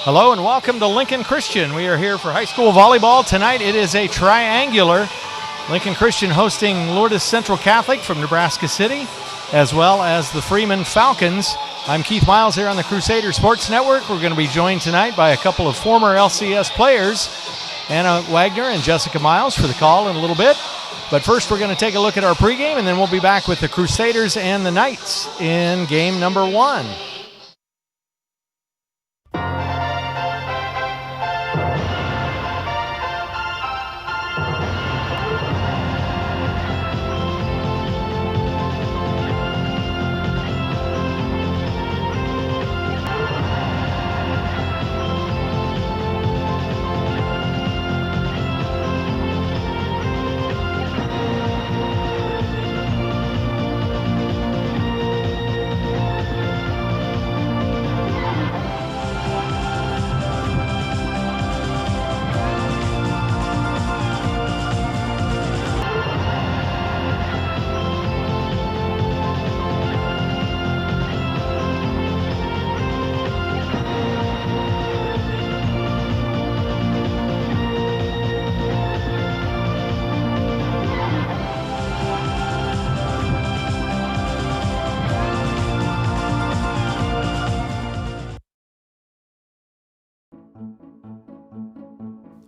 Hello and welcome to Lincoln Christian. We are here for high school volleyball. Tonight it is a triangular. Lincoln Christian hosting Lourdes Central Catholic from Nebraska City, as well as the Freeman Falcons. I'm Keith Miles here on the Crusader Sports Network. We're going to be joined tonight by a couple of former LCS players, Anna Wagner and Jessica Miles, for the call in a little bit. But first we're going to take a look at our pregame, and then we'll be back with the Crusaders and the Knights in game number 1.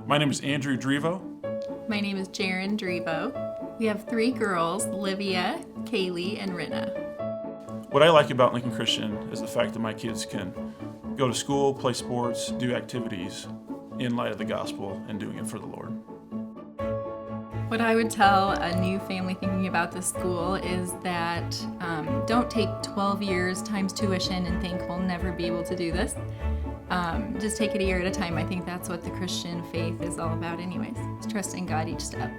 My name is Andrew Drevo. My name is Jaren Drevo. We have 3 girls, Livia, Kaylee, and Rinna. What I like about Lincoln Christian is the fact that my kids can go to school, play sports, do activities in light of the gospel and doing it for the Lord. What I would tell a new family thinking about this school is that don't take 12 years times tuition and think we'll never be able to do this. Just take it a year at a time. I think that's what the Christian faith is all about anyways. It's trusting God each step.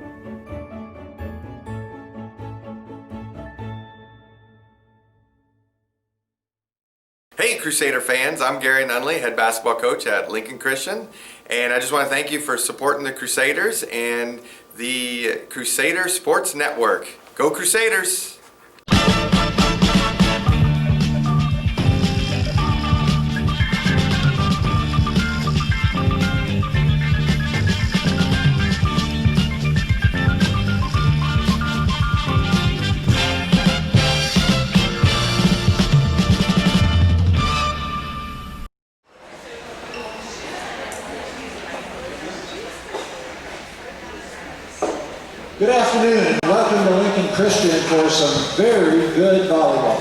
Hey Crusader fans, I'm Gary Nunley, head basketball coach at Lincoln Christian, and I just want to thank you for supporting the Crusaders and the Crusader Sports Network. Go Crusaders! Good afternoon and welcome to Lincoln Christian for some very good volleyball.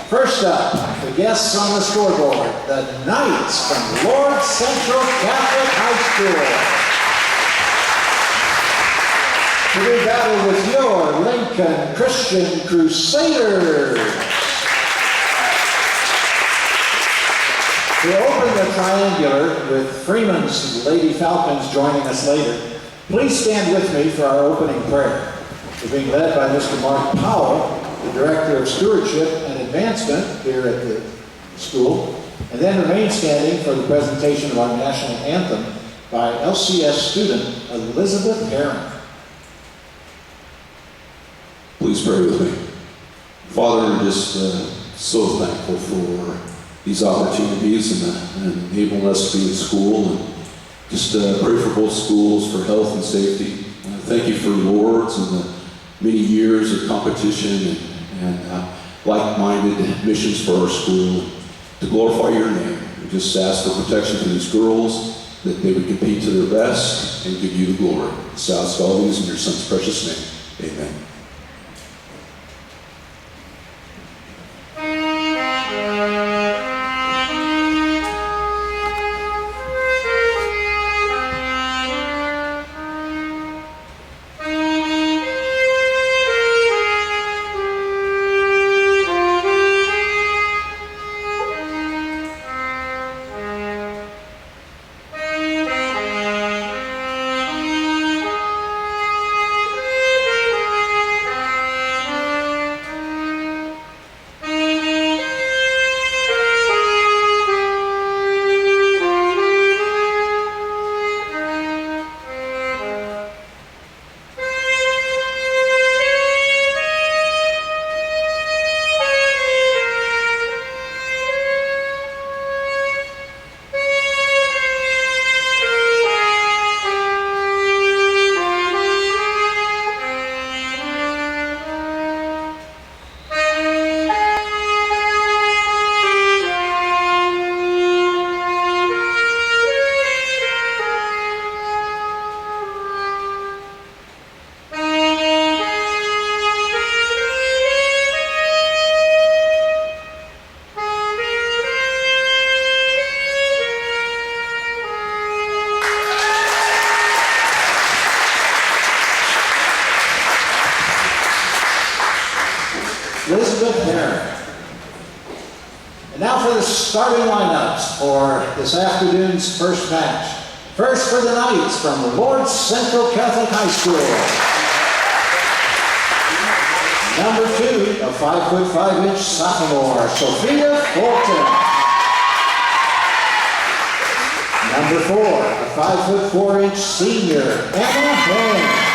First up, the guests on the scoreboard, the Knights from Lourdes Central Catholic High School. To do battle with your Lincoln Christian Crusaders. To open the triangular with Freeman's Lady Falcons joining us later, please stand with me for our opening prayer. We're being led by Mr. Mark Powell, the Director of Stewardship and Advancement here at the school, and then remain standing for the presentation of our national anthem by LCS student Elizabeth Herron. Please pray with me. Father, we're just so thankful for these opportunities and enabling us to be in school. And just pray for both schools for health and safety. Thank you for Lourdes and the many years of competition and like-minded missions for our school to glorify your name. We just ask for protection for these girls, that they would compete to their best and give you the glory. So ask all these in your son's precious name. Amen. starting lineups for this afternoon's first match. First for the Knights from Lourdes Central Catholic High School. Number 2, a 5'5" sophomore, Sophia Fulton. Number 4, a 5'4" senior, Emma Haynes.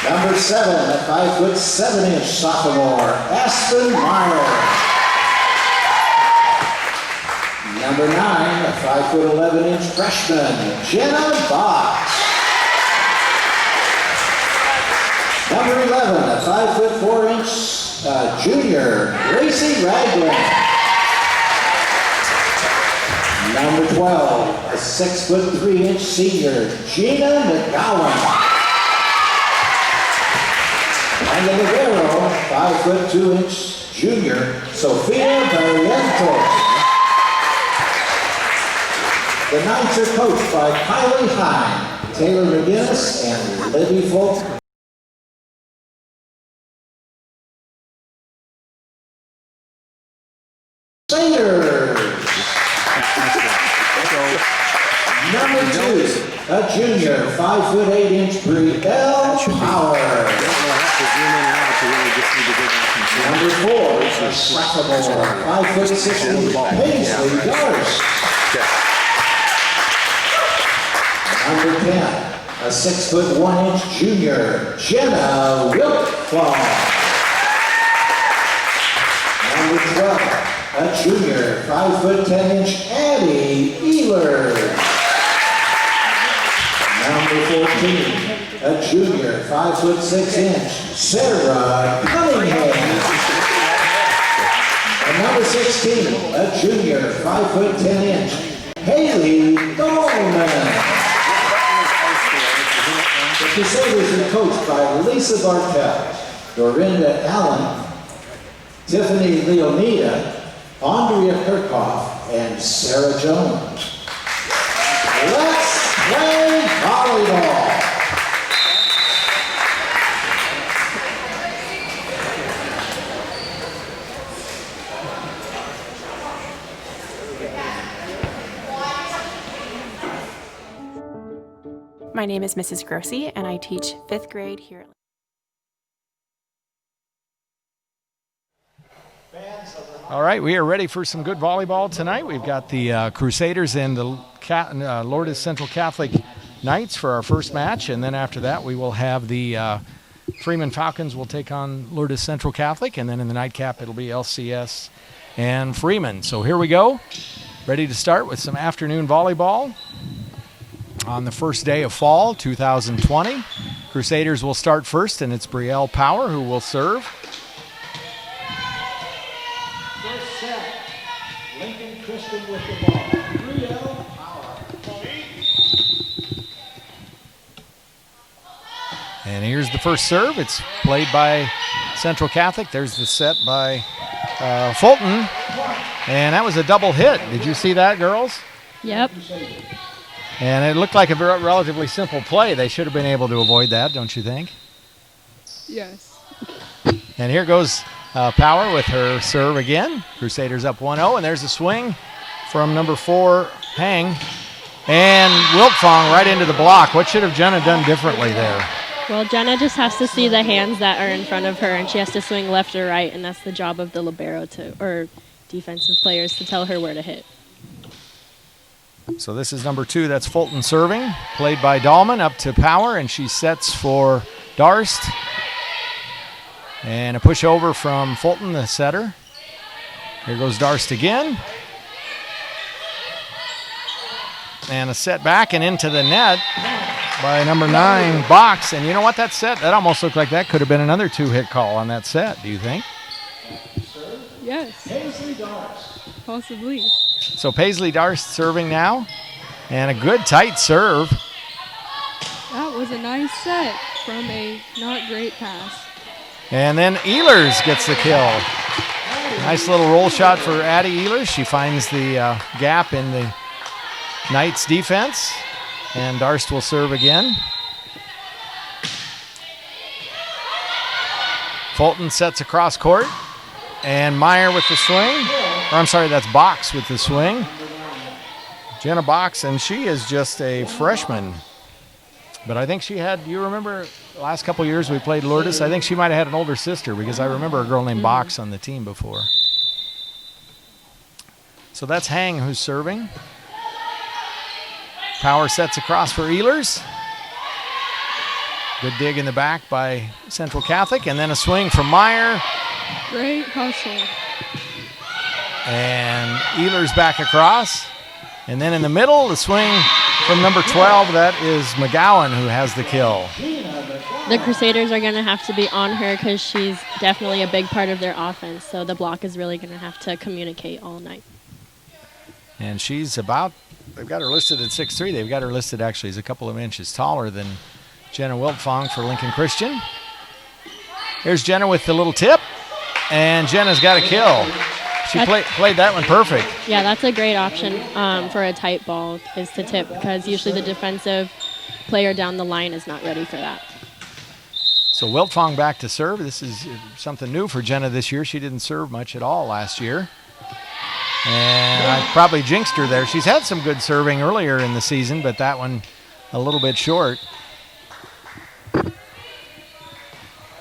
Number 7, a 5'7" sophomore, Aspen Meyer. Number 9, a 5'11" freshman, Jenna Box. Number 11, a 5'4" junior, Gracie Ragland. Number 12, a 6'3" senior, Gina McGowan. And the libero, 5'2" junior, Sophia Barrientos. The Knights are coached by Kylie Hine, Taylor McGinnis, and Libby Fulton. Crusaders. Number 2, a junior, 5'8" Brielle Power. Number 4, a sophomore, 5'6" Paisley Darst. Number 10, a 6'1" junior, Jenna Wilkfall. Number 12, a junior, 5'10" Addie Ehlers. Number 14, a junior, 5'6" Sarah Cunningham. And number 16, a junior, 5'10" Haley Dolman. The Crusaders are coached by Lisa Bartell, Dorinda Allen, Tiffany Leonida, Andrea Kirchhoff, and Sarah Jones. Let's play volleyball. My name is Mrs. Grossi, and I teach 5th grade here at All right, we are ready for some good volleyball tonight. We've got the Crusaders and the Lourdes Central Catholic Knights for our first match, and then after that we will have the Freeman Falcons will take on Lourdes Central Catholic, and then in the nightcap it'll be LCS and Freeman. So here we go, ready to start with some afternoon volleyball on the first day of fall 2020. Crusaders will start first, and it's Brielle Power who will serve. First set, Lincoln Christian with the ball. Brielle Power. And here's the first serve. It's played by Central Catholic. There's the set by Fulton. And that was a double hit. Did you see that, girls? Yep. And it looked like a relatively simple play. They should have been able to avoid that, don't you think? Yes. And here goes Power with her serve again. Crusaders up 1-0, and there's a swing from number 4, Hang. And Wiltfong right into the block. What should have Jenna done differently there? Well, Jenna just has to see the hands that are in front of her, and she has to swing left or right, and that's the job of the libero or defensive players to tell her where to hit. So this is number 2, that's Fulton serving, played by Dahlman, up to Power, and she sets for Darst. And a push over from Fulton, the setter. Here goes Darst again. And a set back and into the net by number 9, Box. And you know what, that almost looked like that could have been another 2-hit call on that set, do you think? Yes. Possibly. So Paisley Darst serving now, and a good tight serve. That was a nice set from a not great pass. And then Ehlers gets the kill. Nice little roll shot for Addie Ehlers. She finds the gap in the Knights defense, and Darst will serve again. Fulton sets across court, And Meyer with the swing. Or I'm sorry, that's Box with the swing. Jenna Box, and she is just a freshman. But I think she had, you remember the last couple years we played Lourdes? I think she might have had an older sister because I remember a girl named Box on the team before. So that's Hang who's serving. Power sets across for Ehlers. Good dig in the back by Central Catholic, and then a swing from Meyer. Great hustle. And Ehlers back across. And then in the middle, the swing from number 12, that is McGowan who has the kill. The Crusaders are going to have to be on her because she's definitely a big part of their offense, so the block is really going to have to communicate all night. And she's about, they've got her listed at 6'3". They've got her listed actually as a couple of inches taller than Jenna Wiltfong for Lincoln Christian. Here's Jenna with the little tip, and Jenna's got a kill. She played that one perfect. Yeah, that's a great option for a tight ball is to tip because usually the defensive player down the line is not ready for that. So Wiltfong back to serve. This is something new for Jenna this year. She didn't serve much at all last year. And I probably jinxed her there. She's had some good serving earlier in the season, but that one a little bit short.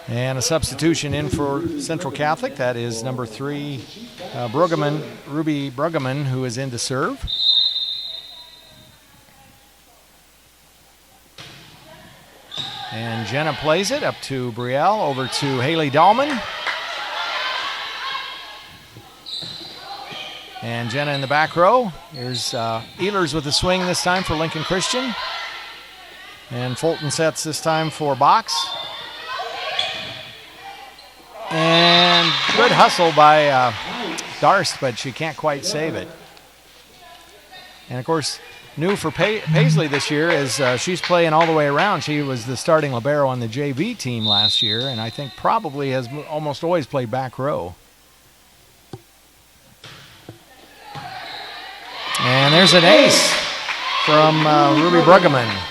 And a substitution in for Central Catholic. That is number 3, Ruby Bruggeman, who is in to serve. And Jenna plays it up to Brielle, over to Haley Dahlman. And Jenna in the back row. Here's Ehlers with a swing this time for Lincoln Christian. And Fulton sets this time for Box. And good hustle by Darst, but she can't quite save it. And, of course, new for Paisley this year is she's playing all the way around. She was the starting libero on the JV team last year, and I think probably has almost always played back row. And there's an ace from Ruby Bruggeman.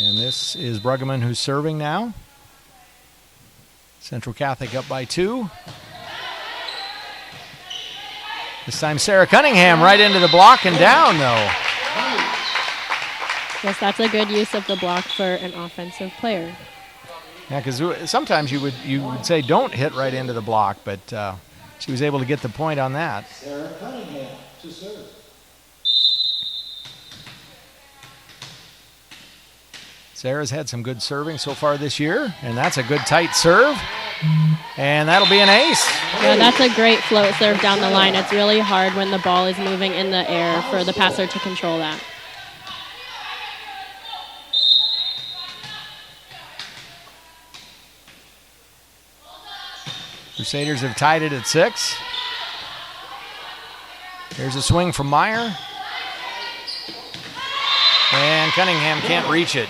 And this is Bruggeman who's serving now. Central Catholic up by 2. This time Sarah Cunningham right into the block and down, though. Yes, that's a good use of the block for an offensive player. Yeah, because sometimes you would say don't hit right into the block, but she was able to get the point on that. Sarah Cunningham to serve. Sarah's had some good serving so far this year, and that's a good tight serve. And that'll be an ace. Yeah, that's a great float serve down the line. It's really hard when the ball is moving in the air for the passer to control that. Crusaders have tied it at 6. Here's a swing from Meyer. And Cunningham can't reach it.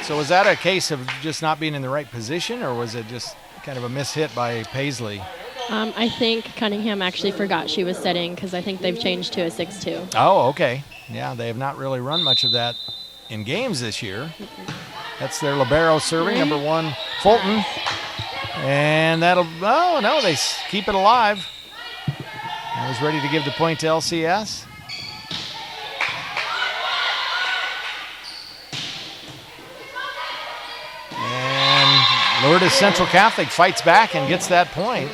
So was that a case of just not being in the right position, or was it just kind of a mishit by Paisley? I think Cunningham actually forgot she was setting because I think they've changed to a 6-2. Oh, okay. Yeah, they have not really run much of that in games this year. That's their libero serving, number 1, Fulton. And that'll, oh, no, they keep it alive. I was ready to give the point to LCS. Lourdes Central Catholic fights back and gets that point.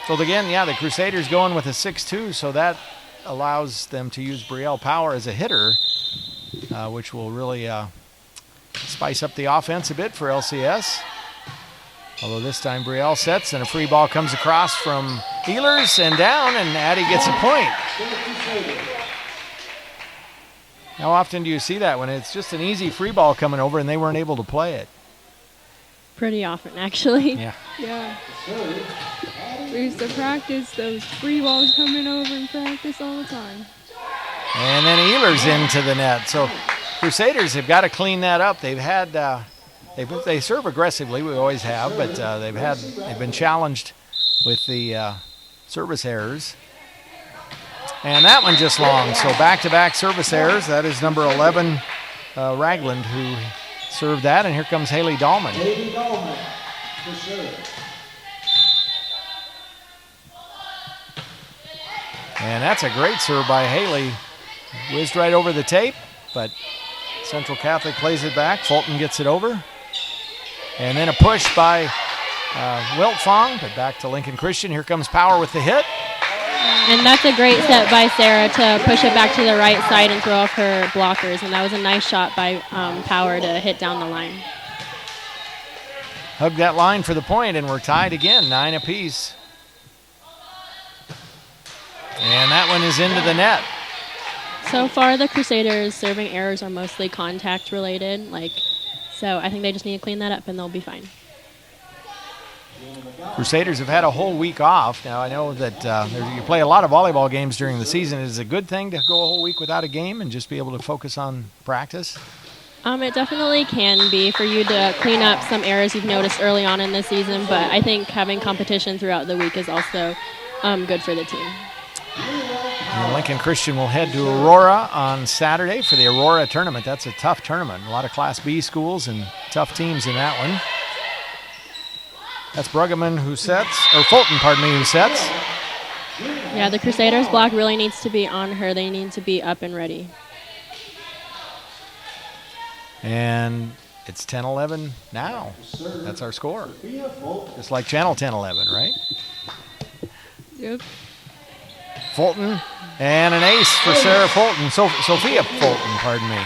So again, yeah, the Crusaders going with a 6-2, so that allows them to use Brielle Power as a hitter, which will really spice up the offense a bit for LCS. Although this time Brielle sets and a free ball comes across from Ehlers and down, and Addie gets a point. How often do you see that when it's just an easy free ball coming over and they weren't able to play it? Pretty often, actually. Yeah. Yeah. We used to practice those free balls coming over in practice all the time. And then Ehlers into the net. So Crusaders have got to clean that up. They've had they serve aggressively. We always have, but they've been challenged with the service errors. And that one just long. So back-to-back service errors. That is number 11 Ragland who served that, and here comes Haley Dahlman. Haley Dahlman to serve. And that's a great serve by Haley. Whizzed right over the tape, but Central Catholic plays it back. Fulton gets it over. And then a push by Wiltfong, but back to Lincoln Christian. Here comes Power with the hit. And that's a great set by Sarah to push it back to the right side and throw off her blockers. And that was a nice shot by Power to hit down the line. Hug that line for the point, and we're tied again, 9 apiece. And that one is into the net. So far, the Crusaders' serving errors are mostly contact related. So I think they just need to clean that up, and they'll be fine. Crusaders have had a whole week off. Now, I know that you play a lot of volleyball games during the season. Is it a good thing to go a whole week without a game and just be able to focus on practice? It definitely can be for you to clean up some errors you've noticed early on in the season, but I think having competition throughout the week is also good for the team. And Lincoln Christian will head to Aurora on Saturday for the Aurora tournament. That's a tough tournament. A lot of Class B schools and tough teams in that one. That's Bruggeman who sets, or Fulton, pardon me, who sets. Yeah, the Crusaders block really needs to be on her. They need to be up and ready. And it's 10-11 now. That's our score. Just like Channel 10-11, right? Yep. Fulton, and an ace for Sarah Fulton. Sophia Fulton, pardon me.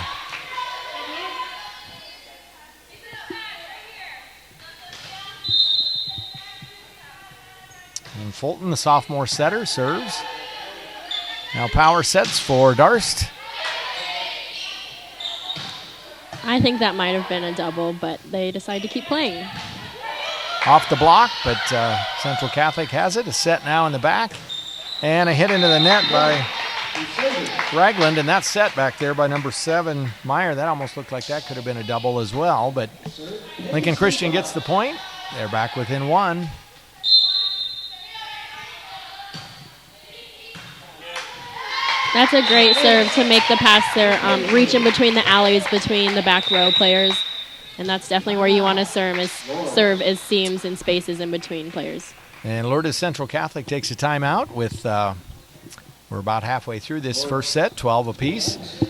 And Fulton, the sophomore setter, serves. Now Power sets for Darst. I think that might have been a double, but they decide to keep playing. Off the block, but Central Catholic has it. A set now in the back. And a hit into the net by Ragland, and that's set back there by number 7, Meyer. That almost looked like that could have been a double as well, but Lincoln Christian gets the point. They're back within 1. That's a great serve to make the pass there, reach in between the alleys between the back row players, and that's definitely where you want to serve is seams and spaces in between players. And Lourdes Central Catholic takes a timeout with, we're about halfway through this first set, 12 apiece.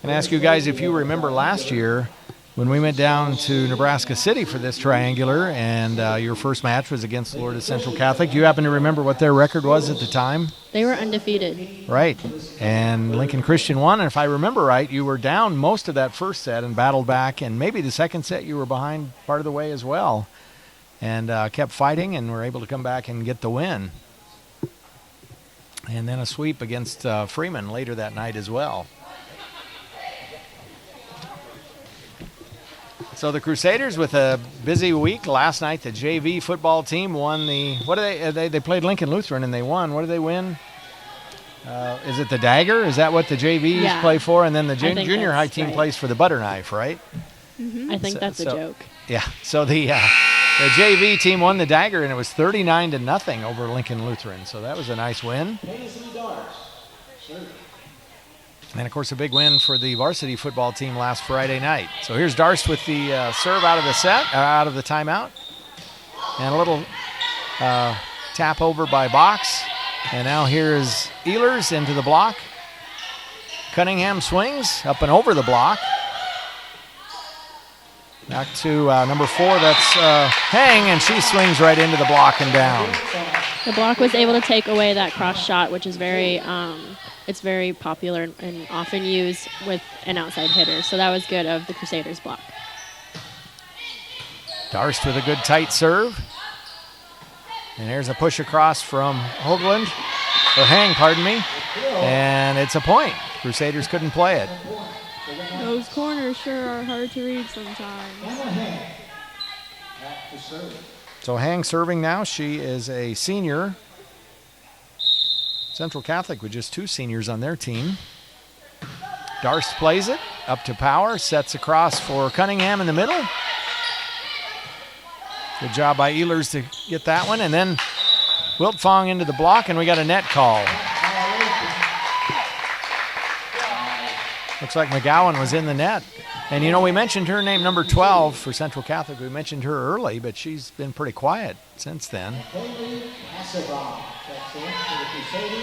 And ask you guys if you remember last year when we went down to Nebraska City for this triangular and your first match was against Lourdes Central Catholic. Do you happen to remember what their record was at the time? They were undefeated. Right. And Lincoln Christian won. And if I remember right, you were down most of that first set and battled back. And maybe the second set you were behind part of the way as well. And kept fighting and were able to come back and get the win. And then a sweep against Freeman later that night as well. So the Crusaders with a busy week. Last night the JV football team won the, what do they played Lincoln Lutheran and they won. What did they win? Is it the Dagger? Is that what the JVs play for? And then the junior high team plays for the Butter Knife, right? Mm-hmm. I think that's a joke. Yeah, so the JV team won the Dagger, and it was 39-0 over Lincoln Lutheran. So that was a nice win. And, of course, a big win for the varsity football team last Friday night. So here's Darst with the serve out of the out of the timeout. And a little tap over by Box. And now here's Ehlers into the block. Cunningham swings up and over the block. Back to number 4, that's Hang, and she swings right into the block and down. The block was able to take away that cross shot, which is very, it's very popular and often used with an outside hitter. So that was good of the Crusaders block. Darst with a good tight serve. And here's a push across from Hoagland, or Hang, pardon me. And it's a point. Crusaders couldn't play it. Those corners sure are hard to read sometimes. So Hang serving now. She is a senior. Central Catholic with just 2 seniors on their team. Darst plays it up to Power, sets across for Cunningham in the middle. Good job by Ehlers to get that one. And then Wiltfong into the block, and we got a net call. Looks like McGowan was in the net. And, we mentioned her name, number 12 for Central Catholic. We mentioned her early, but she's been pretty quiet since then.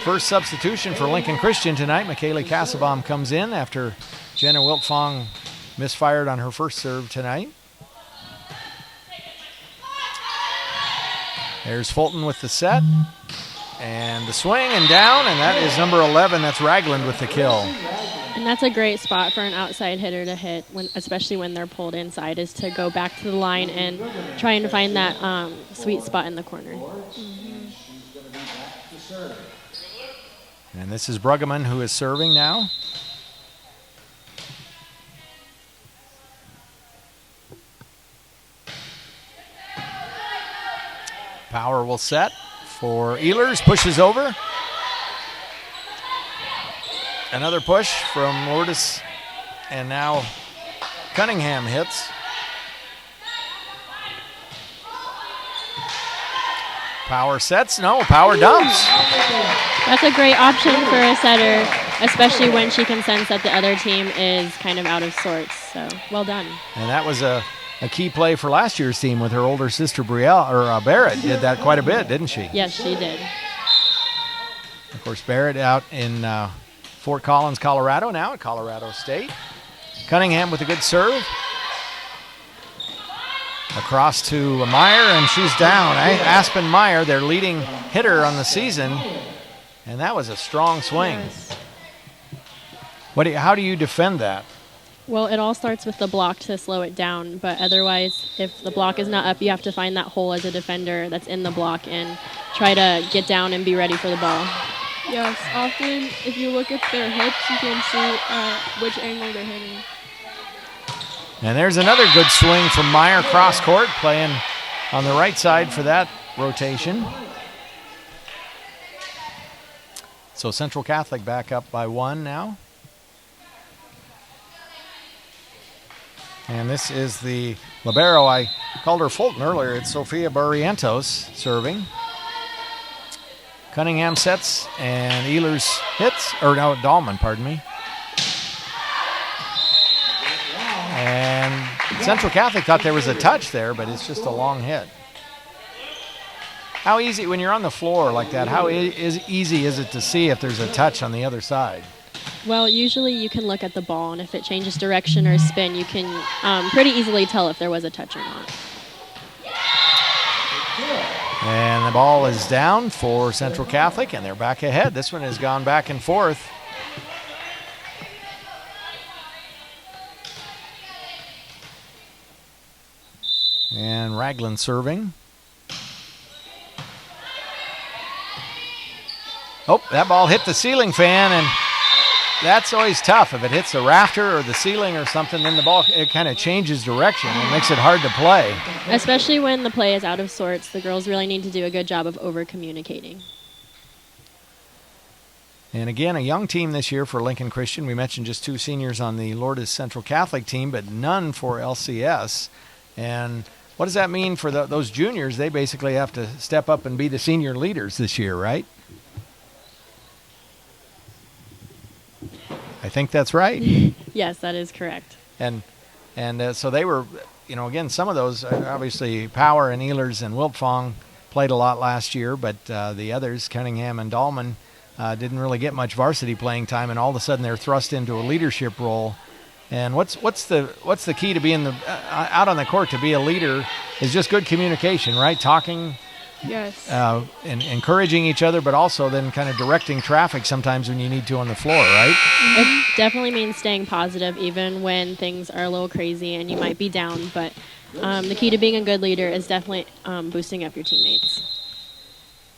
First substitution for Lincoln Christian tonight. McKaylee Cassabaum comes in after Jenna Wiltfong misfired on her first serve tonight. There's Fulton with the set. And the swing and down, and that is number 11. That's Ragland with the kill. And that's a great spot for an outside hitter to hit, especially when they're pulled inside, is to go back to the line and trying to find that sweet spot in the corner. And this is Bruggeman who is serving now. Power will set for Ehlers, pushes over. Another push from Lourdes, and now Cunningham hits. Power sets, no, power dumps. That's a great option for a setter, especially when she can sense that the other team is kind of out of sorts, so well done. And that was a key play for last year's team with her older sister Barrett did that quite a bit, didn't she? Yes, she did. Of course, Barrett out in Fort Collins, Colorado now at Colorado State. Cunningham with a good serve. Across to Meyer, and she's down. Aspen Meyer, their leading hitter on the season, and that was a strong swing. Yes. How do you defend that? Well, it all starts with the block to slow it down, but otherwise, if the block is not up, you have to find that hole as a defender that's in the block and try to get down and be ready for the ball. Yes, often if you look at their hips, you can see which angle they're hitting. And there's another good swing from Meyer cross court, playing on the right side for that rotation. So Central Catholic back up by 1 now. And this is the libero. I called her Fulton earlier. It's Sofia Barrientos serving. Cunningham sets, and Ehlers hits. Dahlman, pardon me. And Central Catholic thought there was a touch there, but it's just a long hit. How easy, when you're on the floor like that, how easy is it to see if there's a touch on the other side? Well, usually you can look at the ball, and if it changes direction or spin, you can pretty easily tell if there was a touch or not. And the ball is down for Central Catholic, and they're back ahead. This one has gone back and forth. And Ragland serving. Oh, that ball hit the ceiling fan, and that's always tough. If it hits the rafter or the ceiling or something, then the ball, it kind of changes direction and makes it hard to play. Especially when the play is out of sorts, the girls really need to do a good job of over-communicating. And again, a young team this year for Lincoln Christian. We mentioned just 2 seniors on the Lourdes Central Catholic team, but none for LCS. And what does that mean for those juniors? They basically have to step up and be the senior leaders this year, right? I think that's right. Yes, that is correct. And so they were, again, some of those, obviously Power and Ehlers and Wiltfong played a lot last year, but the others, Cunningham and Dahlman, didn't really get much varsity playing time, and all of a sudden they're thrust into a leadership role. And what's the key to being out on the court to be a leader is just good communication, right? Talking. Yes. And encouraging each other, but also then kind of directing traffic sometimes when you need to on the floor, right? It definitely means staying positive even when things are a little crazy and you might be down. But the key to being a good leader is definitely boosting up your teammates.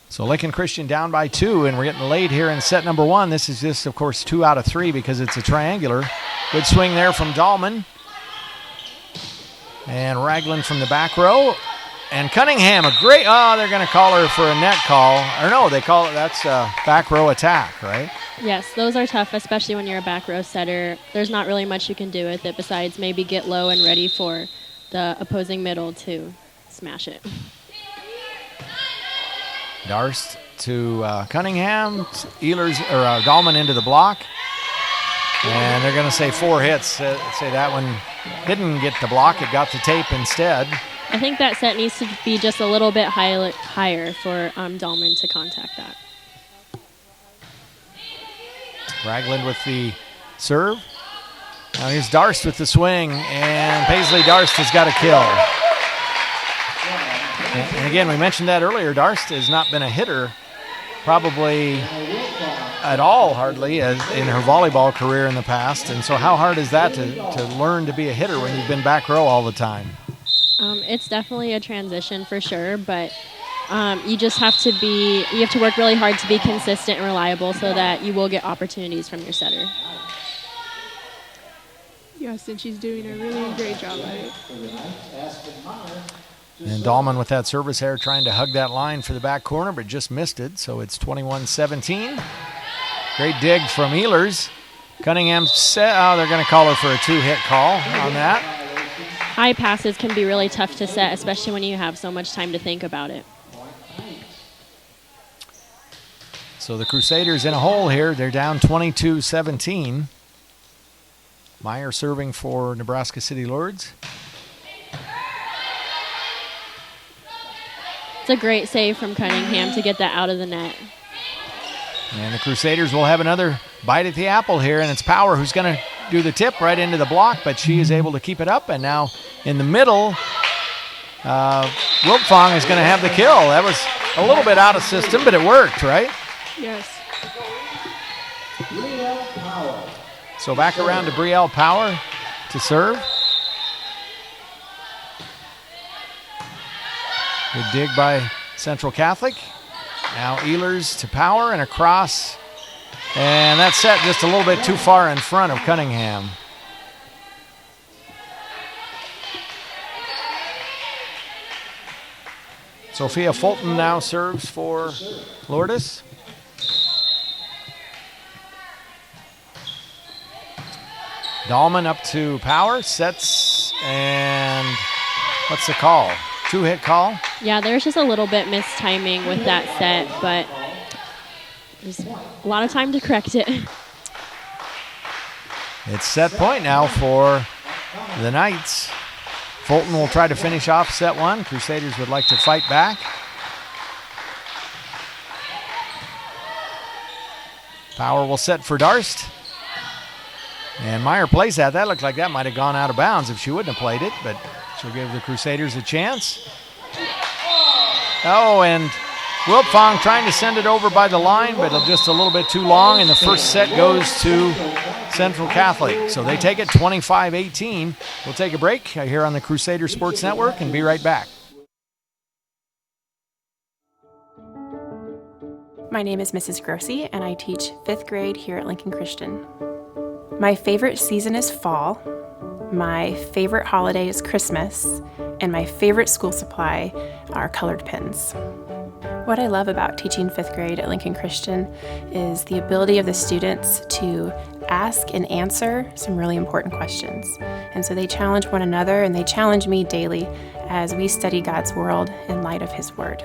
So Lincoln Christian down by 2, and we're getting late here in set number 1. This is just, of course, 2 out of 3 because it's a triangular. Good swing there from Dahlman. And Ragland from the back row. And Cunningham, they're going to call her for a net call. Or no, they call it, that's a back row attack, right? Yes, those are tough, especially when you're a back row setter. There's not really much you can do with it besides maybe get low and ready for the opposing middle to smash it. Darst to Cunningham, Dahlman into the block. And they're going to say 4 hits. Say that one didn't get the block. It got the tape instead. I think that set needs to be just a little bit higher for Dahlman to contact that. Ragland with the serve. Now here's Darst with the swing, and Paisley Darst has got a kill. And again, we mentioned that earlier. Darst has not been a hitter probably at all, hardly, in her volleyball career in the past. And so how hard is that to learn to be a hitter when you've been back row all the time? It's definitely a transition for sure, but you just have to work really hard to be consistent and reliable so that you will get opportunities from your setter. Yes, and she's doing a really great job at it. And Dahlman with that service error trying to hug that line for the back corner, but just missed it, so it's 21-17. Great dig from Ehlers. Cunningham set. Oh, they're going to call her for a 2-hit call on that. High passes can be really tough to set, especially when you have so much time to think about it. So the Crusaders in a hole here. They're down 22-17. Meyer serving for Nebraska City Lourdes. It's a great save from Cunningham to get that out of the net. And the Crusaders will have another bite at the apple here, and it's Power who's going to do the tip right into the block, but she is able to keep it up. And now in the middle, Wiltfong is going to have the kill. That was a little bit out of system, but it worked, right? Yes. So back around to Brielle Power to serve. Good dig by Central Catholic. Now Ehlers to Power and across. And that's set just a little bit too far in front of Cunningham. Sophia Fulton now serves for Lourdes. Dahlman up to Power, sets, and what's the call? 2-hit call? Yeah, there's just a little bit mistiming with that set, but there's a lot of time to correct it. It's set point now for the Knights. Fulton will try to finish off set 1. Crusaders would like to fight back. Power will set for Darst. And Meyer plays that. That looked like that might have gone out of bounds if she wouldn't have played it, but she'll give the Crusaders a chance. Oh, and Wiltfong trying to send it over by the line, but just a little bit too long, and the first set goes to Central Catholic. So they take it 25-18. We'll take a break here on the Crusader Sports Network and be right back. My name is Mrs. Grossi, and I teach 5th grade here at Lincoln Christian. My favorite season is fall, my favorite holiday is Christmas, and my favorite school supply are colored pens. What I love about teaching 5th grade at Lincoln Christian is the ability of the students to ask and answer some really important questions. And so they challenge one another and they challenge me daily as we study God's world in light of His Word.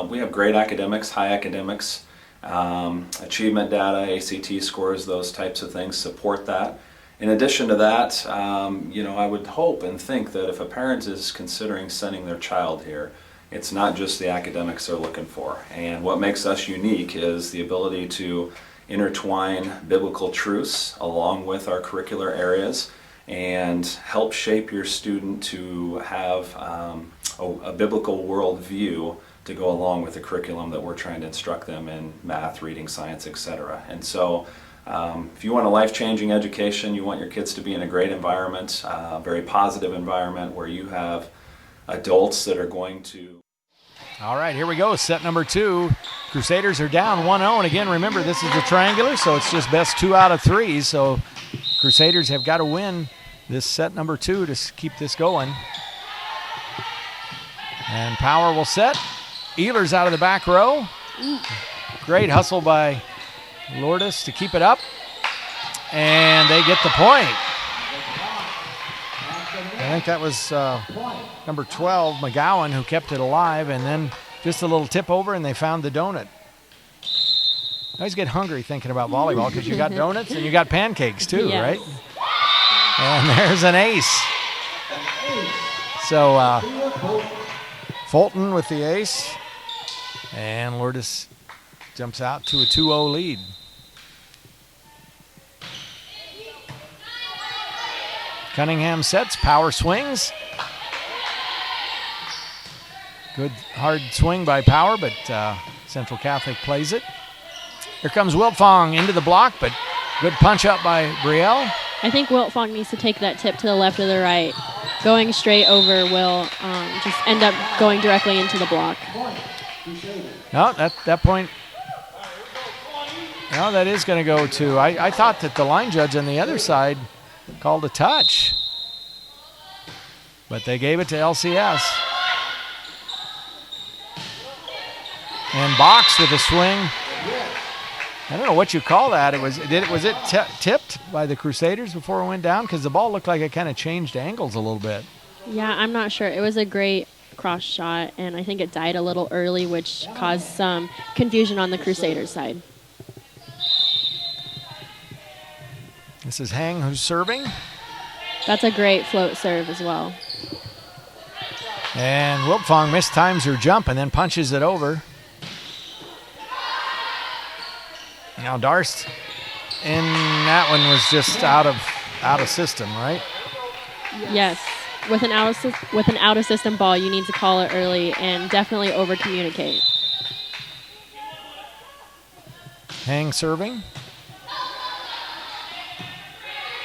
We have great academics, high academics, achievement data, ACT scores, those types of things support that. In addition to that, I would hope and think that if a parent is considering sending their child here, it's not just the academics they're looking for. And what makes us unique is the ability to intertwine biblical truths along with our curricular areas and help shape your student to have a biblical worldview to go along with the curriculum that we're trying to instruct them in math, reading, science, etc. And so if you want a life-changing education, you want your kids to be in a great environment, a very positive environment where you have adults that are going to... All right, here we go. Set number 2. Crusaders are down 1-0. And again, remember, this is the triangular, so it's just best 2 out of 3. So Crusaders have got to win this set number 2 to keep this going. And Power will set. Ehlers out of the back row. Great hustle by Lourdes to keep it up. And they get the point. I think that was number 12, McGowan, who kept it alive, and then just a little tip over, and they found the donut. I always get hungry thinking about volleyball because you got donuts and you got pancakes too, yes. Right? And there's an ace. So Fulton with the ace, and Lourdes jumps out to a 2-0 lead. Cunningham sets, Power swings. Good hard swing by Power, but Central Catholic plays it. Here comes Wiltfong into the block, but good punch up by Brielle. I think Wiltfong needs to take that tip to the left or the right. Going straight over will just end up going directly into the block. No, that point, no, that is going to go to, I thought that the line judge on the other side called a touch, but they gave it to LCS. And Box with a swing. I don't know what you call that. Was it tipped by the Crusaders before it went down? Because the ball looked like it kind of changed angles a little bit. Yeah, I'm not sure. It was a great cross shot, and I think it died a little early, which caused some confusion on the Crusaders side. This is Hang who's serving. That's a great float serve as well. And Wiltfong mistimes her jump and then punches it over. Now Darst in that one was just out of system, right? Yes. With an out of system ball, you need to call it early and definitely over communicate. Hang serving.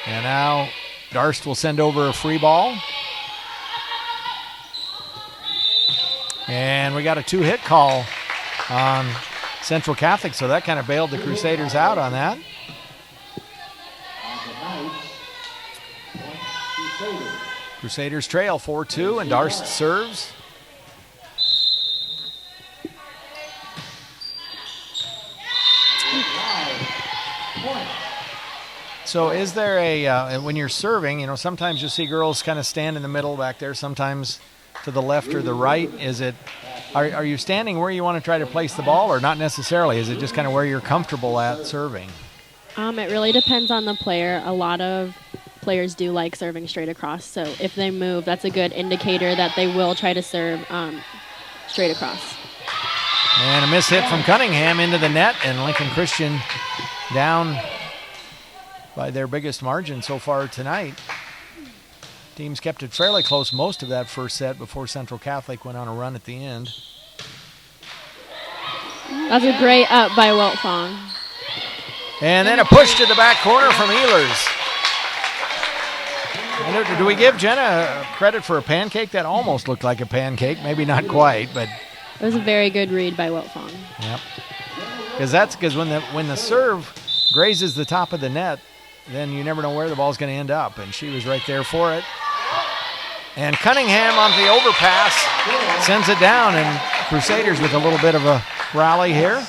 And now Darst will send over a free ball. And we got a 2-hit call on Central Catholic, so that kind of bailed the Crusaders out on that. Crusaders trail 4-2, and Darst serves. So is there a, when you're serving, you know, sometimes you see girls kind of stand in the middle back there, sometimes to the left or the right. Is it, are you standing where you want to try to place the ball, or not necessarily? Is it just kind of where you're comfortable at serving? It really depends on the player. A lot of players do like serving straight across, so if they move, that's a good indicator that they will try to serve straight across. And a miss hit from Cunningham into the net, and Lincoln Christian down by their biggest margin so far tonight. Teams kept it fairly close most of that first set before Central Catholic went on a run at the end. That's a great up by Wiltfong. And then a push to the back corner from Ehlers. And do we give Jenna credit for a pancake? That almost looked like a pancake. Maybe not quite, but it was a very good read by Wiltfong. Yep. Because when the serve grazes the top of the net, then you never know where the ball's going to end up, and she was right there for it. And Cunningham on the overpass sends it down, and Crusaders with a little bit of a rally here.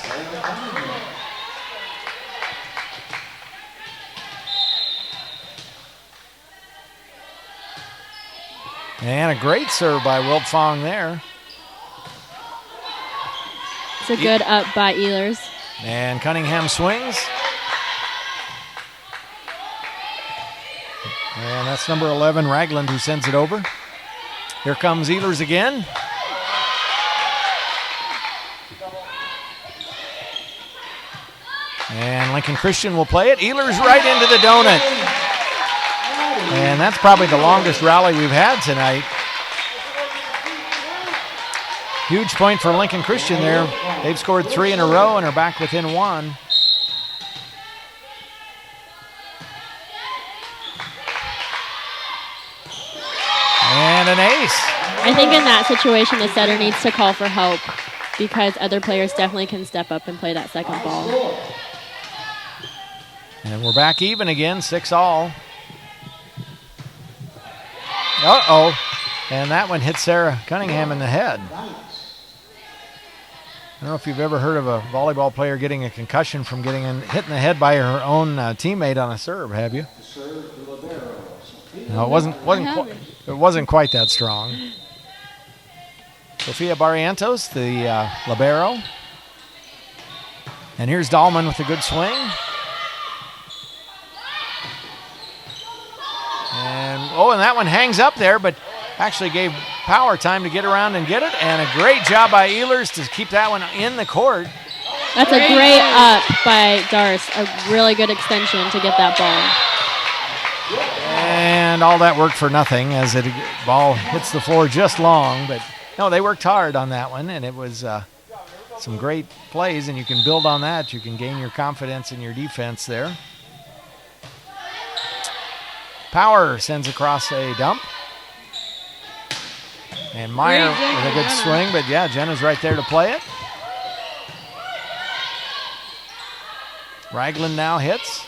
And a great serve by Wiltfong there. It's a good up by Ehlers. And Cunningham swings. And that's number 11, Ragland, who sends it over. Here comes Ehlers again. And Lincoln Christian will play it. Ehlers right into the donut. And that's probably the longest rally we've had tonight. Huge point for Lincoln Christian there. They've scored 3 in a row and are back within 1. And an ace. I think in that situation, the setter needs to call for help because other players definitely can step up and play that second ball. And we're back even again, 6-all. Uh-oh. And that one hit Sarah Cunningham in the head. I don't know if you've ever heard of a volleyball player getting a concussion from getting hit in the head by her own teammate on a serve, have you? No, it wasn't quite that strong. Sofia Barrientos, the libero. And here's Dahlman with a good swing. And that one hangs up there, but actually gave Power time to get around and get it. And a great job by Ehlers to keep that one in the court. That's a great up by Darce. A really good extension to get that ball. And all that worked for nothing as the ball hits the floor just long. But no, they worked hard on that one, and it was some great plays, and you can build on that. You can gain your confidence in your defense there. Power sends across a dump. And Meyer with a good swing, but yeah, Jenna's right there to play it. Ragland now hits.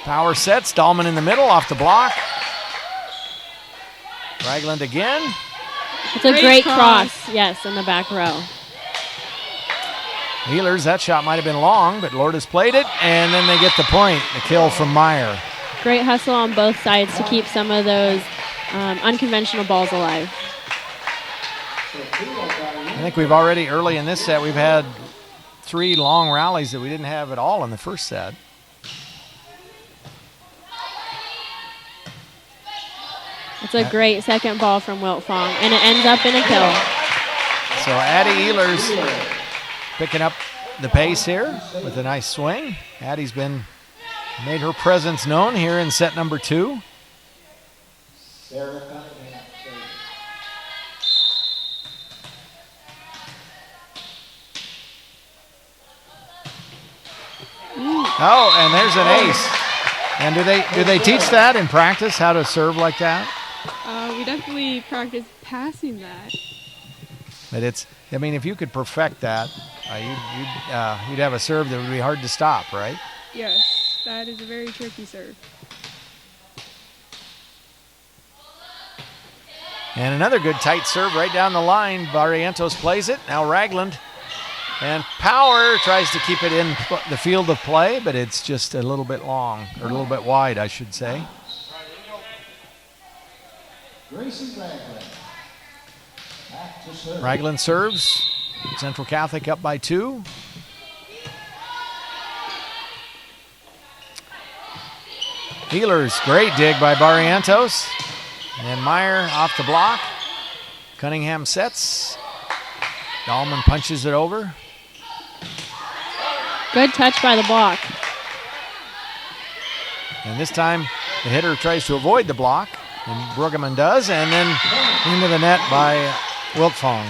Power sets, Dahlman in the middle, off the block. Ragland again. It's a great cross, yes, in the back row. Ehlers, that shot might have been long, but Lourdes played it, and then they get the point, the kill from Meyer. Great hustle on both sides to keep some of those unconventional balls alive. I think we've already, early in this set, we've had 3 long rallies that we didn't have at all in the first set. It's a great second ball from Wiltfong, and it ends up in a kill. So Addie Ehlers picking up the pace here with a nice swing. Addie's made her presence known here in set number 2. Oh, and there's an ace. And do they teach that in practice, how to serve like that? We definitely practice passing that. But if you could perfect that, you'd have a serve that would be hard to stop, right? Yes, that is a very tricky serve. And another good tight serve right down the line. Barrientos plays it. Now Ragland. And Power tries to keep it in the field of play, but it's just a little bit long, or a little bit wide, I should say. Ragland serves. Central Catholic up by 2. Ehlers, great dig by Barrientos. And Meyer off the block. Cunningham sets. Dahlman punches it over. Good touch by the block. And this time the hitter tries to avoid the block, and Brueggemann does, and then into the net by Wiltfong.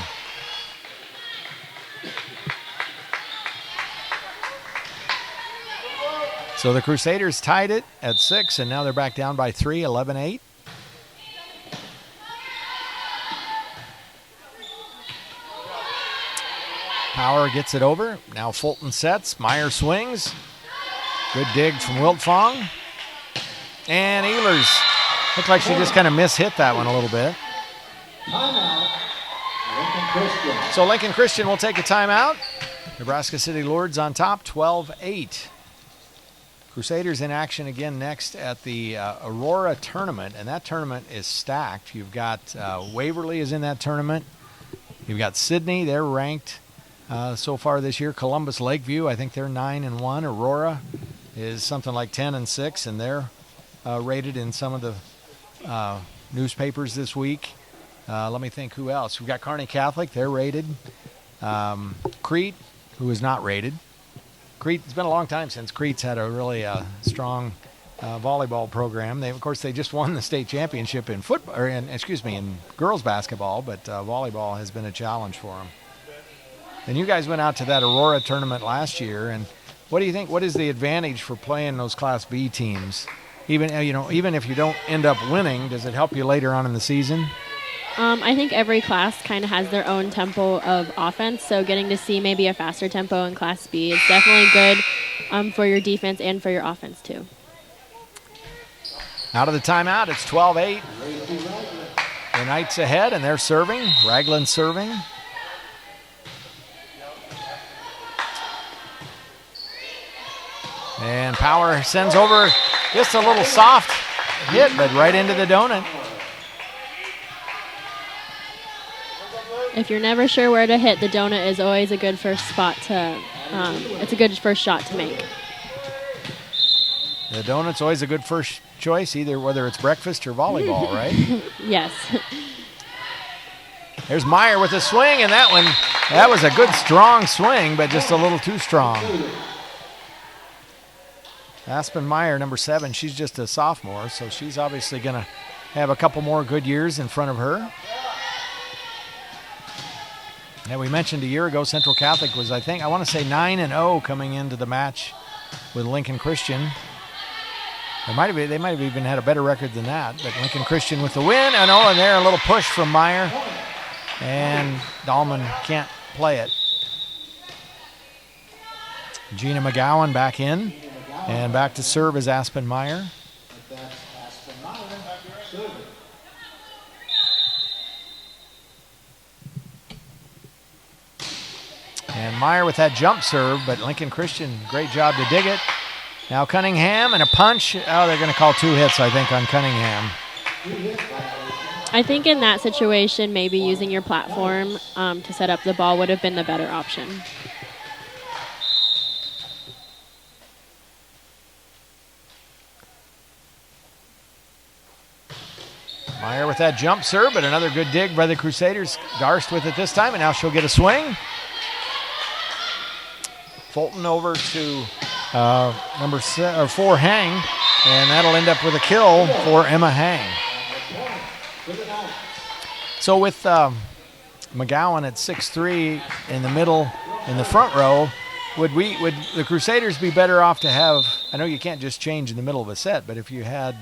So the Crusaders tied it at 6, and now they're back down by 3, 11-8. Power gets it over. Now Fulton sets. Meyer swings. Good dig from Wiltfong. And Ehlers. Looked like she just kind of mishit that one a little bit. So Lincoln Christian will take a timeout. Nebraska City Lourdes on top, 12-8. Crusaders in action again next at the Aurora tournament, and that tournament is stacked. You've got Waverly is in that tournament. You've got Sydney, they're ranked so far this year. Columbus Lakeview, I think they're 9-1. Aurora is something like 10-6, and they're rated in some of the newspapers this week. Let me think who else. We've got Kearney Catholic, they're rated. Crete, who is not rated. It's been a long time since Crete's had a really strong volleyball program. Of course, they just won the state championship in football, or in girls basketball, but volleyball has been a challenge for them. And you guys went out to that Aurora tournament last year, and what do you think? What is the advantage for playing those Class B teams? Even if you don't end up winning, does it help you later on in the season? I think every class kind of has their own tempo of offense, so getting to see maybe a faster tempo in Class B is definitely good for your defense and for your offense too. Out of the timeout, it's 12-8. The Knights ahead, and they're serving. Raglan serving. And Power sends over just a little soft hit, but right into the donut. If you're never sure where to hit, the donut is always a good first spot to, it's a good first shot to make. The donut's always a good first choice, whether it's breakfast or volleyball, right? Yes. There's Meyer with a swing, and that was a good strong swing, but just a little too strong. Aspen Meyer, number 7, she's just a sophomore, so she's obviously going to have a couple more good years in front of her. And we mentioned a year ago, Central Catholic was, I want to say 9-0 coming into the match with Lincoln Christian. They might have even had a better record than that, but Lincoln Christian with the win. And there, a little push from Meyer. And Dahlman can't play it. Gina McGowan back in. And back to serve is Aspen Meyer. And Meyer with that jump serve, but Lincoln Christian, great job to dig it. Now Cunningham and a punch. They're going to call 2 hits, I think, on Cunningham. I think in that situation, maybe using your platform to set up the ball would have been the better option. Meyer with that jump serve, but another good dig by the Crusaders. Darst with it this time, and now she'll get a swing. Fulton over to number 4, Hang, and that'll end up with a kill for Emma Hang. So with McGowan at 6'3" in the middle, in the front row, would the Crusaders be better off to have? I know you can't just change in the middle of a set, but if you had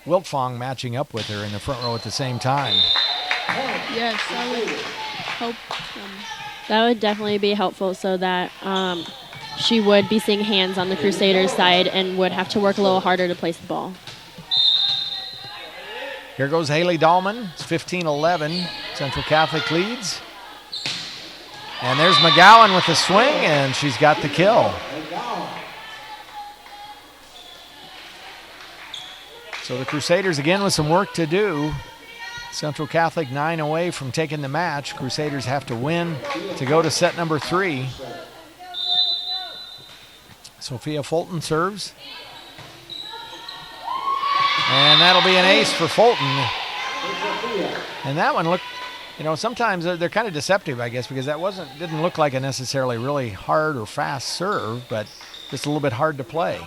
Wiltfong matching up with her in the front row at the same time. Yes, that would help them. That would definitely be helpful so that she would be seeing hands on the Crusaders' side and would have to work a little harder to place the ball. Here goes Haley Dahlman. It's 15-11. Central Catholic leads. And there's McGowan with the swing, and she's got the kill. So the Crusaders again with some work to do. Central Catholic 9 away from taking the match. Crusaders have to win to go to set number 3. Sophia Fulton serves. And that'll be an ace for Fulton. And that one looked, sometimes they're kind of deceptive, I guess, because that didn't look like a necessarily really hard or fast serve, but just a little bit hard to play.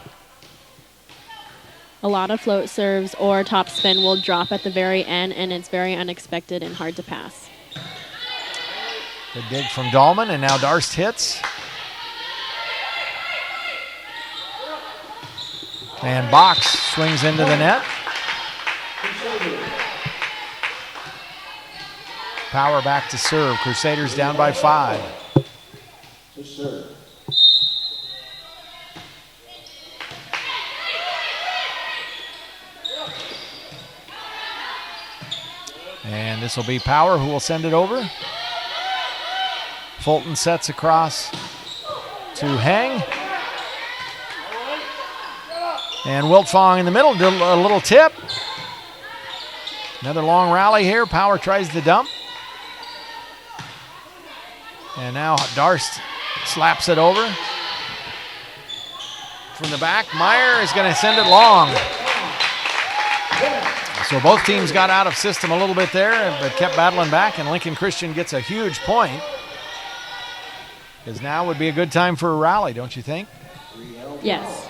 A lot of float serves or top spin will drop at the very end, and it's very unexpected and hard to pass. Good dig from Dahlman, and now Darst hits. And Box swings into the net. Power back to serve. Crusaders down by 5. To serve. And this will be Power who will send it over. Fulton sets across to Hang. And Wiltfong in the middle, did a little tip. Another long rally here. Power tries the dump. And now Darst slaps it over. From the back, Meyer is going to send it long. So both teams got out of system a little bit there, but kept battling back, and Lincoln Christian gets a huge point. Because now would be a good time for a rally, don't you think? Yes.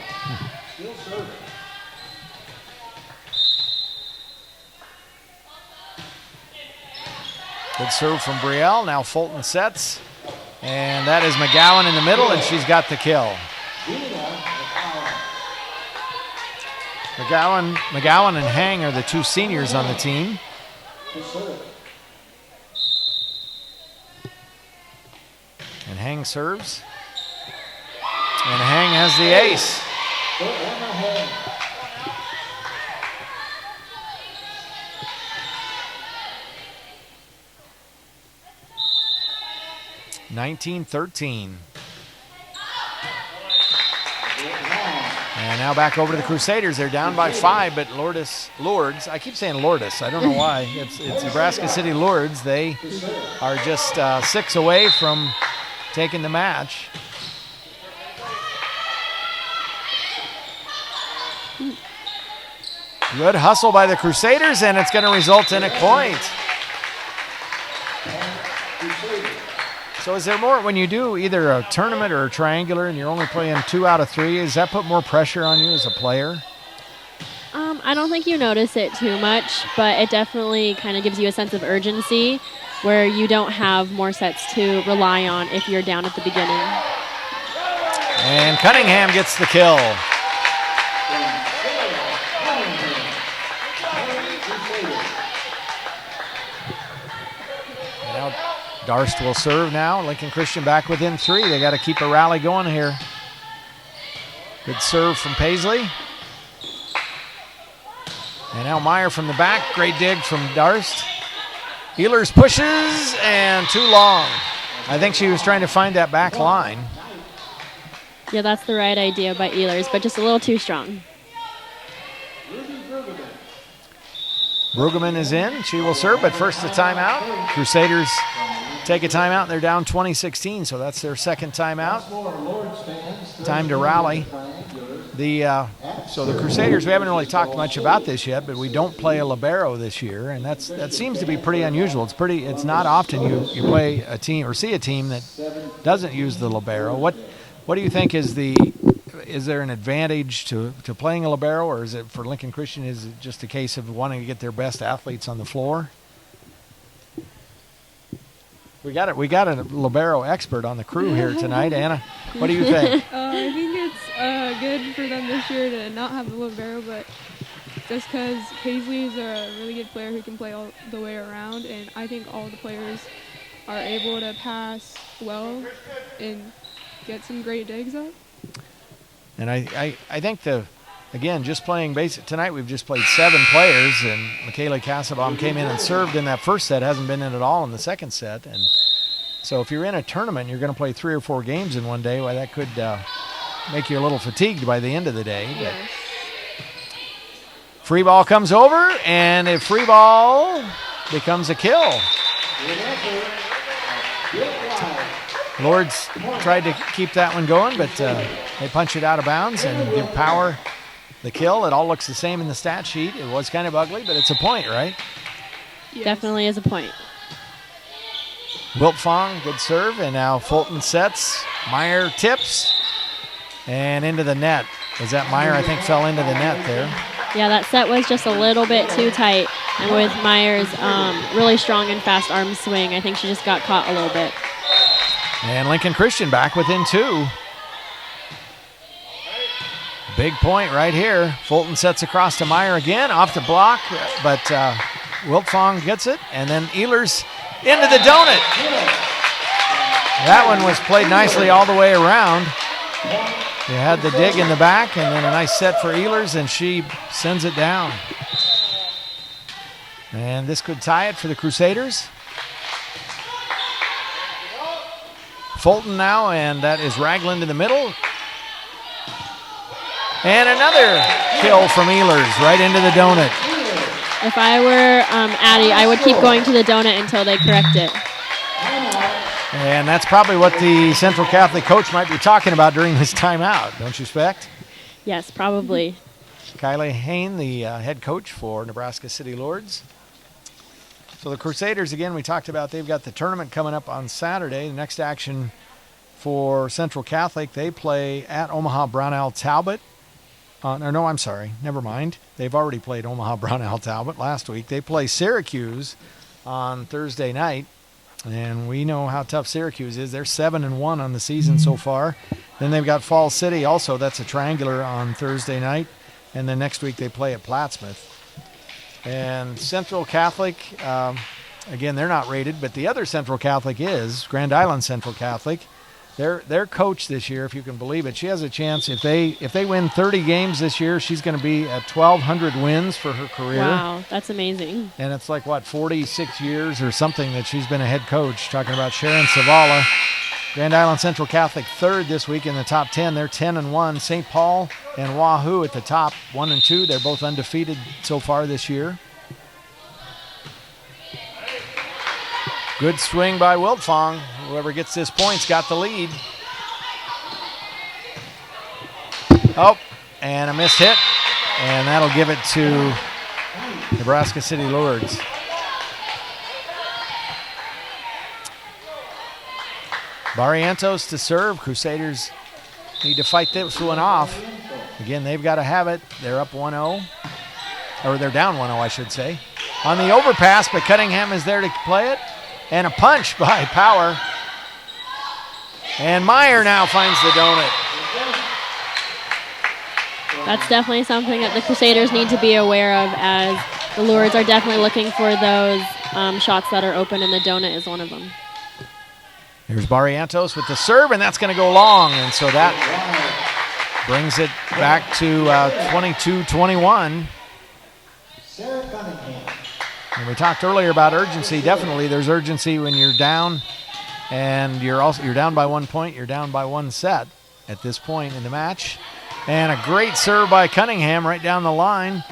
Good serve from Brielle. Now Fulton sets. And that is McGowan in the middle, and she's got the kill. McGowan and Hang are the two seniors on the team. And Hang serves. And Hang has the ace. (19-13). And now back over to the Crusaders. They're down by 5, but Lourdes, I keep saying Lourdes. I don't know why. It's Nebraska City Lourdes. They are just 6 away from taking the match. Good hustle by the Crusaders, and it's going to result in a point. So is there more, when you do either a tournament or a triangular and you're only playing 2 out of 3, does that put more pressure on you as a player? I don't think you notice it too much, but it definitely kind of gives you a sense of urgency where you don't have more sets to rely on if you're down at the beginning. And Cunningham gets the kill. Now Darst will serve now. Lincoln Christian back within 3. They got to keep a rally going here. Good serve from Paisley. And now Meyer from the back. Great dig from Darst. Ehlers pushes, and too long. I think she was trying to find that back line. Yeah, that's the right idea by Ehlers, but just a little too strong. Brueggemann is in. She will serve, but first a timeout. Crusaders take a timeout, and they're down 20-16, so that's their second timeout. Time to rally. So the Crusaders, we haven't really talked much about this yet, but we don't play a libero this year, and that seems to be pretty unusual. It's not often you play a team or see a team that doesn't use the libero. What do you think is there an advantage to playing a libero, or is it for Lincoln Christian, is it just a case of wanting to get their best athletes on the floor? We got a libero expert on the crew here tonight. Anna, what do you think? I think it's good for them this year to not have the libero, but just because Paisley is a really good player who can play all the way around, and I think all the players are able to pass well and get some great digs up. And I think again, just playing basic tonight, we've just played 7 players, and Michaela Kassabaum came in and served in that first set, hasn't been in at all in the second set. And so if you're in a tournament, you're going to play 3 or 4 games in one day, well, that could make you a little fatigued by the end of the day. But free ball comes over, and a free ball becomes a kill. Lourdes tried to keep that one going, but they punch it out of bounds and give Power the kill. It all looks the same in the stat sheet. It was kind of ugly, but it's a point, right? Yes. Definitely is a point. Wiltfong, good serve, and now Fulton sets. Meyer tips, and into the net. Was that Meyer? I think fell into the net there. Yeah, that set was just a little bit too tight, and with Meyer's really strong and fast arm swing, I think she just got caught a little bit. And Lincoln Christian back within 2. Big point right here. Fulton sets across to Meyer again, off the block, but Wiltfong gets it, and then Ehlers into the donut. That one was played nicely all the way around. They had the dig in the back, and then a nice set for Ehlers, and she sends it down. And this could tie it for the Crusaders. Fulton now, and that is Ragland in the middle. And another kill from Ehlers right into the donut. If I were Addie, I would keep going to the donut until they correct it. And that's probably what the Central Catholic coach might be talking about during this timeout, don't you expect? Yes, probably. Kylie Hain, the head coach for Nebraska City Lourdes. So the Crusaders, again, we talked about, they've got the tournament coming up on Saturday. The next action for Central Catholic, they play at Omaha Brownell Talbot. No, I'm sorry. Never mind. They've already played Omaha Brownell Talbot last week. They play Syracuse on Thursday night, and we know how tough Syracuse is. They're 7-1 on the season so far. Then they've got Falls City also. That's a triangular on Thursday night, and then next week they play at Plattsmouth. And Central Catholic, again, they're not rated, but the other Central Catholic is Grand Island Central Catholic. Their coach this year, if you can believe it, she has a chance. If they win 30 games this year, she's going to be at 1,200 wins for her career. Wow, that's amazing. And it's like, 46 years or something that she's been a head coach. Talking about Sharon Savala. Grand Island Central Catholic third this week in the top 10. They're 10-1. St. Paul and Wahoo at the top, 1-2. They're both undefeated so far this year. Good swing by Wiltfong. Whoever gets this point's got the lead. Oh, and a missed hit. And that'll give it to Nebraska City Lourdes. Barrientos to serve. Crusaders need to fight this one off. Again, they've got to have it. They're up 1-0. Or they're down 1-0, I should say. On the overpass, but Cunningham is there to play it. And a punch by Power. And Meyer now finds the donut. That's definitely something that the Crusaders need to be aware of, as the Lourdes are definitely looking for those shots that are open, and the donut is one of them. Here's Barrientos with the serve, and that's going to go long. And so that brings it back to 22-21. Sarah Cunningham. And we talked earlier about urgency. Definitely there's urgency when you're down, and you're down by 1 point. You're down by one set at this point in the match. And a great serve by Cunningham right down the line.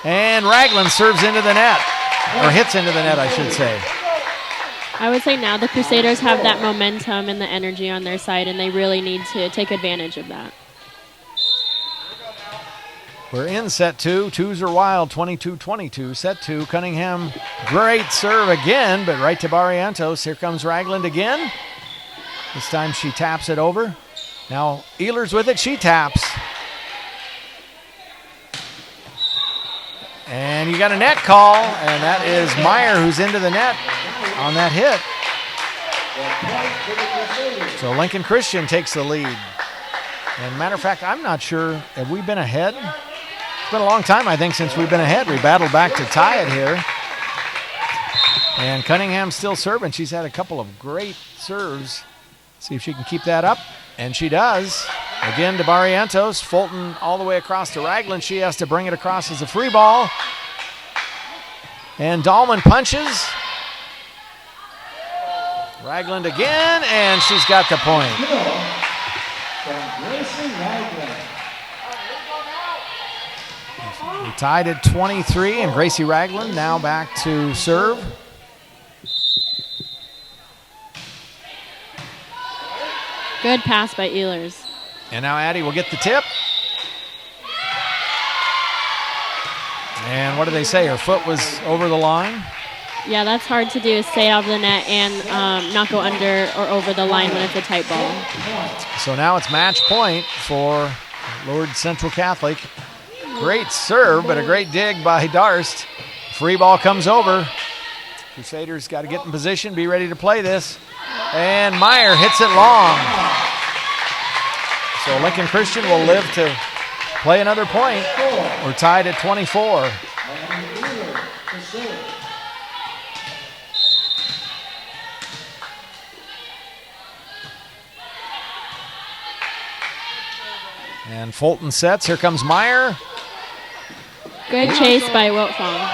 And Ragland serves into the net, or hits into the net, I should say. I would say now the Crusaders have that momentum and the energy on their side, and they really need to take advantage of that. We're in set two. Twos are wild, 22-22. Set two, Cunningham, great serve again, but right to Barrientos. Here comes Ragland again. This time she taps it over. Now Ehlers with it, she taps. And you got a net call, and that is Meyer who's into the net on that hit. So Lincoln Christian takes the lead. And matter of fact, I'm not sure, have we been ahead? It's been a long time, I think, since we've been ahead. We battled back to tie it here. And Cunningham's still serving. She's had a couple of great serves. See if she can keep that up. And she does. Again to Barrientos. Fulton all the way across to Ragland. She has to bring it across as a free ball. And Dahlman punches. Ragland again, and she's got the point. We're tied at 23, and Gracie Ragland now back to serve. Good pass by Ehlers. And now Addie will get the tip. And what do they say? Her foot was over the line? Yeah, that's hard to do, is stay out of the net and not go under or over the line when it's a tight ball. So now it's match point for Lourdes Central Catholic. Great serve, but a great dig by Darst. Free ball comes over. Crusaders got to get in position, be ready to play this. And Meyer hits it long. So Lincoln Christian will live to play another point. We're tied at 24. And Fulton sets. Here comes Meyer. Good chase by Wiltfong.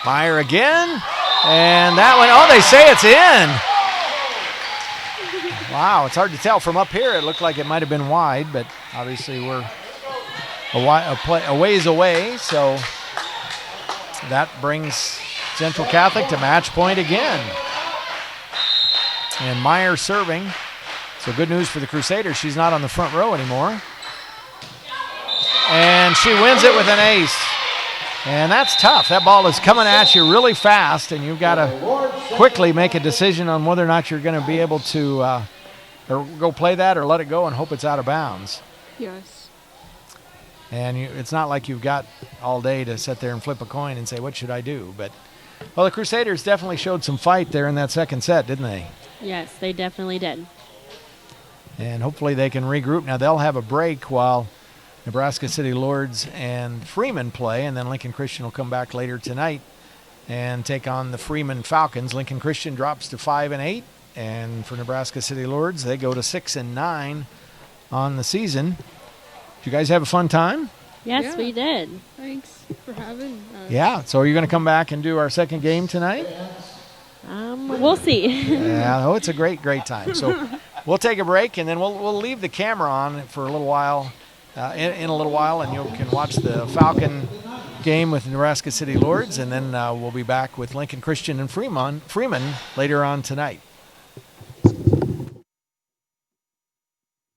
Meyer again. And that one, oh, they say it's in. Wow, it's hard to tell from up here. It looked like it might have been wide, but obviously we're a ways away. So that brings Central Catholic to match point again. And Meyer serving. So good news for the Crusaders. She's not on the front row anymore. And she wins it with an ace. And that's tough. That ball is coming at you really fast, and you've got to quickly make a decision on whether or not you're going to be able to or go play that or let it go and hope it's out of bounds. Yes. And it's not like you've got all day to sit there and flip a coin and say, what should I do? But, well, the Crusaders definitely showed some fight there in that second set, didn't they? Yes, they definitely did. And hopefully they can regroup. Now they'll have a break while Nebraska City Lourdes and Freeman play, and then Lincoln Christian will come back later tonight and take on the Freeman Falcons. Lincoln Christian drops to 5-8, and for Nebraska City Lourdes, they go to 6-9 on the season. Did you guys have a fun time? Yes, Yeah. we did. Thanks for having us. Yeah. So are you going to come back and do our second game tonight? We'll see. Yeah. Oh, it's a great time. So we'll take a break, and then we'll leave the camera on for a little while. In a little while, and you can watch the Falcon game with Nebraska City Lourdes, and then we'll be back with Lincoln Christian and Freeman later on tonight.